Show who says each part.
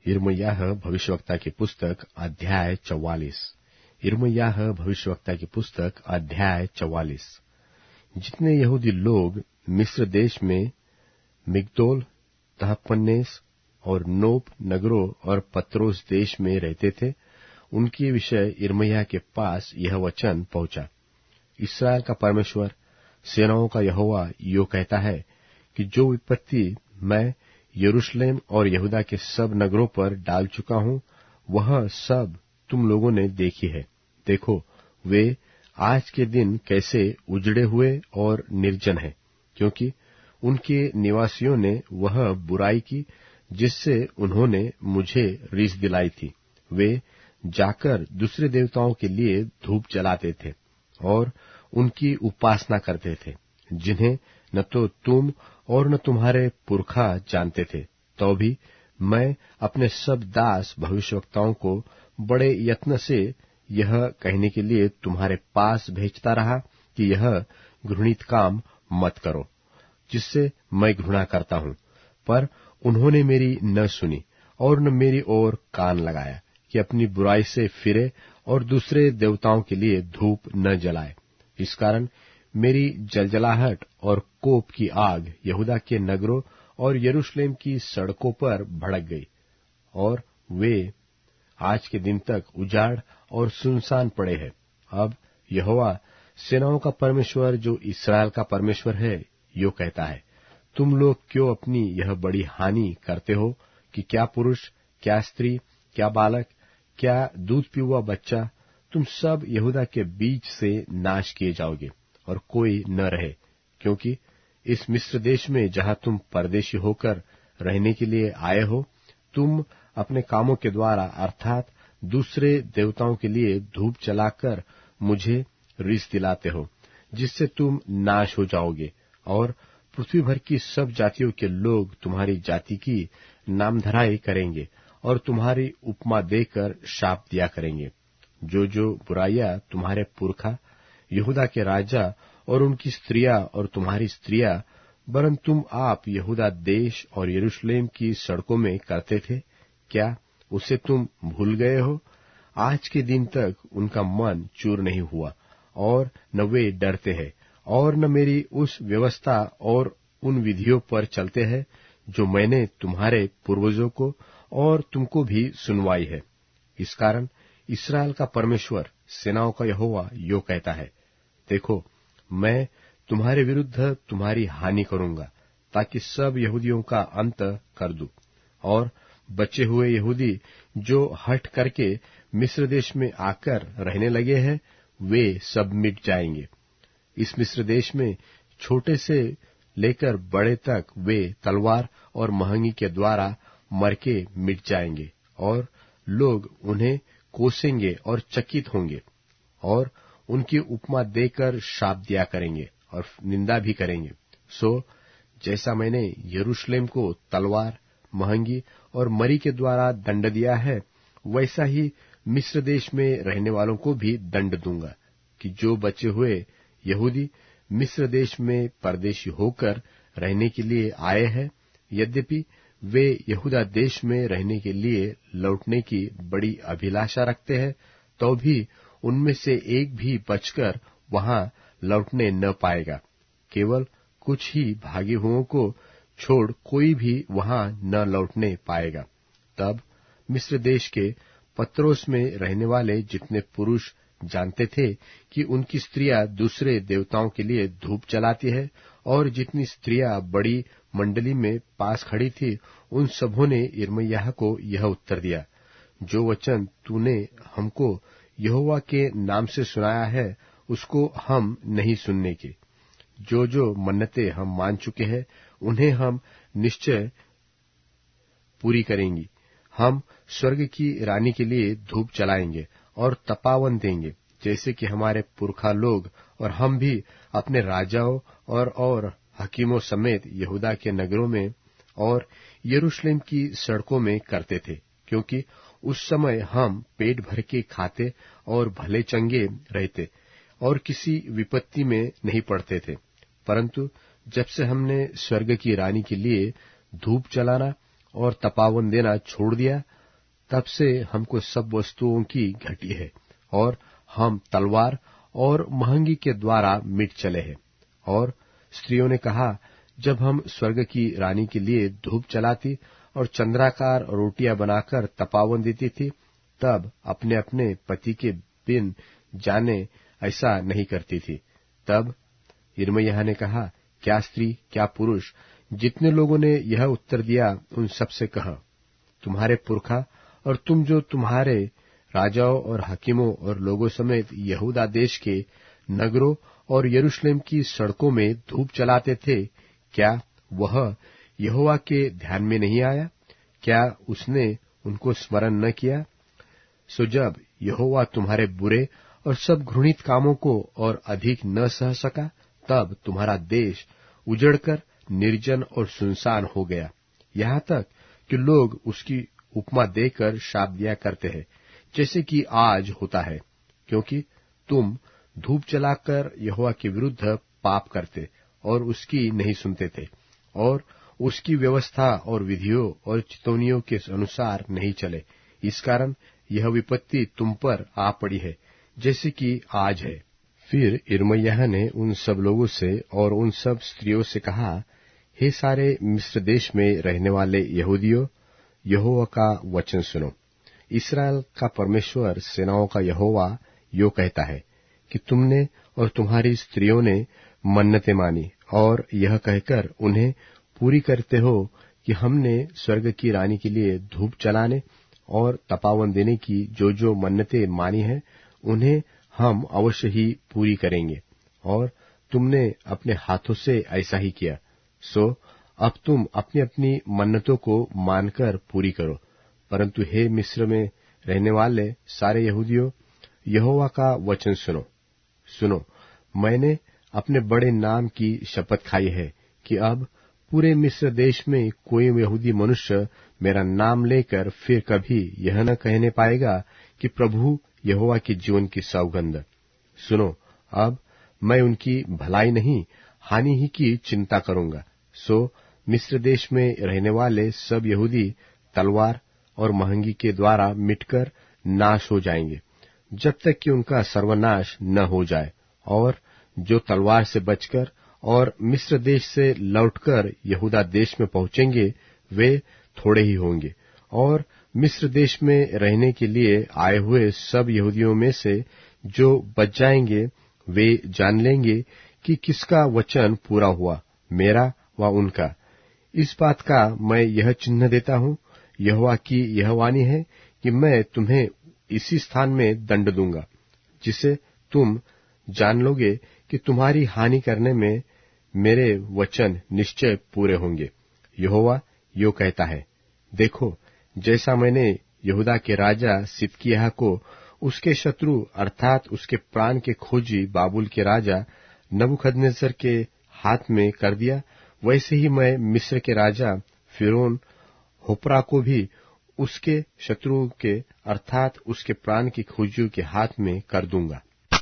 Speaker 1: यिर्मयाह भविष्यवक्ता की पुस्तक अध्याय 44। यिर्मयाह भविष्यवक्ता की पुस्तक अध्याय 44। जितने यहूदी लोग मिस्र देश में मिग्दोल, तहपन्नेस और नोप नगरों और पत्रोस देश में रहते थे, उनके विषय यिर्मयाह के पास यह वचन पहुंचा। इस्राएल का परमेश्वर, सेनाओं का यहोवा यो कहता है कि जो विपत्ति मैं यरूशलेम और यहूदा के सब नगरों पर डाल चुका हूं, वह सब तुम लोगों ने देखी है। देखो, वे आज के दिन कैसे उजड़े हुए और निर्जन हैं, क्योंकि उनके निवासियों ने वह बुराई की जिससे उन्होंने मुझे रीस दिलाई थी। वे जाकर दूसरे देवताओं के लिए धूप जलाते थे और उनकी उपासना करते थे, जिन्हें न तो तुम और न तुम्हारे पुरखा जानते थे। तो भी मैं अपने सब दास भविष्यवक्ताओं को बड़े यत्न से यह कहने के लिए तुम्हारे पास भेजता रहा कि यह घृणित काम मत करो, जिससे मैं घृणा करता हूं। पर उन्होंने मेरी न सुनी और न मेरी ओर कान लगाया कि अपनी बुराई से फिरे और दूसरे देवताओं के लिए धूप न जलाए। इस कारण मेरी जलजलाहट और कोप की आग यहूदा के नगरों और यरूशलेम की सड़कों पर भड़क गई, और वे आज के दिन तक उजाड़ और सुनसान पड़े हैं। अब यहोवा सेनाओं का परमेश्वर, जो इस्राएल का परमेश्वर है, यो कहता है, तुम लोग क्यों अपनी यह बड़ी हानि करते हो कि क्या पुरुष, क्या स्त्री, क्या बालक, क्या दूध पीवा बच्चा, तुम सब यहूदा के बीच से नाश किए जाओगे और कोई न रहे। क्योंकि इस मिस्र देश में जहां तुम परदेशी होकर रहने के लिए आए हो, तुम अपने कामों के द्वारा अर्थात दूसरे देवताओं के लिए धूप जलाकर मुझे रीस दिलाते हो, जिससे तुम नाश हो जाओगे, और पृथ्वी भर की सब जातियों के लोग तुम्हारी जाति की नामधराई करेंगे और तुम्हारी उपमा देकर शाप दिया करेंगे। जो जो बुराइयां तुम्हारे पुरखा यहूदा के राजा और उनकी स्त्रियां और तुम्हारी स्त्रियां, वरन तुम आप यहूदा देश और यरूशलेम की सड़कों में करते थे, क्या उसे तुम भूल गए हो? आज के दिन तक उनका मन चूर नहीं हुआ, और न वे डरते हैं, और न मेरी उस व्यवस्था और उन विधियों पर चलते हैं जो मैंने तुम्हारे पूर्वजों को और तुमको भी सुनवाई है। इस कारण इस्राएल का परमेश्वर, सेनाओं का यहोवा यो कहता है, देखो, मैं तुम्हारे विरुद्ध तुम्हारी हानि करूंगा, ताकि सब यहूदियों का अंत कर दूं, और बचे हुए यहूदी जो हठ करके मिस्र देश में आकर रहने लगे हैं, वे सब मिट जाएंगे। इस मिस्र देश में छोटे से लेकर बड़े तक वे तलवार और महंगी के द्वारा मर के मिट जाएंगे, और लोग उन्हें कोसेंगे और चकित होंगे, और उनकी उपमा देकर शाप दिया करेंगे और निंदा भी करेंगे। सो जैसा मैंने यरूशलेम को तलवार, महंगी और मरी के द्वारा दंड दिया है, वैसा ही मिस्र देश में रहने वालों को भी दंड दूंगा, कि जो बचे हुए यहूदी मिस्र देश में परदेशी होकर रहने के लिए आए हैं, यद्यपि वे यहूदा देश में रहने के लिए लौटने की बड़ी अभिलाषा रखते हैं, तो भी उनमें से एक भी बचकर वहां लौटने न पाएगा। केवल कुछ ही भागी हुओं को छोड़ कोई भी वहां न लौटने पाएगा। तब मिस्र देश के पत्रोस में रहने वाले जितने पुरुष जानते थे कि उनकी स्त्रियां दूसरे देवताओं के लिए धूप जलाती है, और जितनी स्त्रियां बड़ी मंडली में पास खड़ी थी, उन सबों ने यिर्मयाह को यह उत्तर दिया, जो वचन तूने हमको यहोवा के नाम से सुनाया है, उसको हम नहीं सुनने के। जो जो मन्नतें हम मान चुके हैं, उन्हें हम निश्चय पूरी करेंगी। हम स्वर्ग की रानी के लिए धूप जलाएंगे और तपावन देंगे, जैसे कि हमारे पुरखा लोग और हम भी अपने राजाओं और हकीमों समेत यहूदा के नगरों में और यरूशलेम की सड़कों में करते थे, क्योंकि उस समय हम पेट भर के खाते और भले चंगे रहते और किसी विपत्ति में नहीं पड़ते थे। परंतु जब से हमने स्वर्ग की रानी के लिए धूप जलाना और तपावन देना छोड़ दिया, तब से हमको सब वस्तुओं की घटी है और हम तलवार और महंगी के द्वारा मिट चले हैं। और स्त्रियों ने कहा, जब हम स्वर्ग की रानी के लिए धूप जलाती और चंद्राकार रोटियां बनाकर तपावन देती थी, तब अपने अपने पति के बिन जाने ऐसा नहीं करती थी। तब यिर्मयाह ने कहा, क्या स्त्री क्या पुरुष, जितने लोगों ने यह उत्तर दिया उन सब से कह, तुम्हारे पुरखा और तुम जो तुम्हारे राजाओं और हकीमों और लोगों समेत यहूदा देश के नगरों और यरूशलेम की सड़कों में धूप जलाते थे, क्या वह यहोवा के ध्यान में नहीं आया? क्या उसने उनको स्मरण न किया? सो जब यहोवा तुम्हारे बुरे और सब घृणित कामों को और अधिक न सह सका, तब तुम्हारा देश उजड़कर निर्जन और सुनसान हो गया, यहाँ तक कि लोग उसकी उपमा देकर शाप दिया करते हैं, जैसे कि आज होता है, क्योंकि तुम धूप जलाकर यहोवा के विरुद्ध पाप करते और उसकी नहीं सुनते थे और उसकी व्यवस्था और विधियों और चितौनियों के अनुसार नहीं चले। इस कारण यह विपत्ति तुम पर आ पड़ी है, जैसे कि आज है। फिर यिर्मयाह ने उन सब लोगों से और उन सब स्त्रियों से कहा, हे सारे मिस्र देश में रहने वाले यहूदियों, यहोवा का वचन सुनो। इस्राएल का परमेश्वर सेनाओं का यहोवा यो कहता है कि तुमने और तुम्हारी स्त्रियों ने मन्नतें मानी और यह कहकर उन्हें पूरी करते हो कि हमने स्वर्ग की रानी के लिए धूप जलाने और तपावन देने की जो जो मन्नतें मानी हैं, उन्हें हम अवश्य ही पूरी करेंगे। और तुमने अपने हाथों से ऐसा ही किया, सो अब तुम अपनी अपनी मन्नतों को मानकर पूरी करो। परंतु हे मिस्र में रहने वाले सारे यहूदियों, यहोवा का वचन सुनो। सुनो, मैंने अपने बड़े नाम की शपथ खाई है कि अब पूरे मिस्र देश में कोई यहूदी मनुष्य मेरा नाम लेकर फिर कभी यह न कहने पाएगा कि प्रभु यहोवा के जीवन की सौगंध। सुनो, अब मैं उनकी भलाई नहीं हानि ही की चिंता करूंगा। सो मिस्र देश में रहने वाले सब यहूदी तलवार और महंगी के द्वारा मिटकर नाश हो जाएंगे, जब तक कि उनका सर्वनाश न हो जाए। और जो तलवार से बचकर और मिस्र देश से लौटकर यहूदा देश में पहुंचेंगे, वे थोड़े ही होंगे। और मिस्र देश में रहने के लिए आए हुए सब यहूदियों में से जो बच जाएंगे, वे जान लेंगे कि किसका वचन पूरा हुआ, मेरा व उनका। इस बात का मैं यह चिन्ह देता हूँ, यहोवा की यह वाणी है कि मैं तुम्हें इसी स्थान में दंड दूंगा, जिसे तुम जान लोगे कि तुम्हारी हानि करने में मेरे वचन निश्चय पूरे होंगे। यहोवा यो कहता है, देखो, जैसा मैंने यहूदा के राजा सिदकिय्याह को उसके शत्रु अर्थात उसके प्राण के खोजी बाबुल के राजा नबूकदनेस्सर के हाथ में कर दिया, वैसे ही मैं मिस्र के राजा फिरौन होप्रा को भी उसके शत्रुओं के अर्थात उसके प्राण की खोजियों के हाथ में कर दूंगा।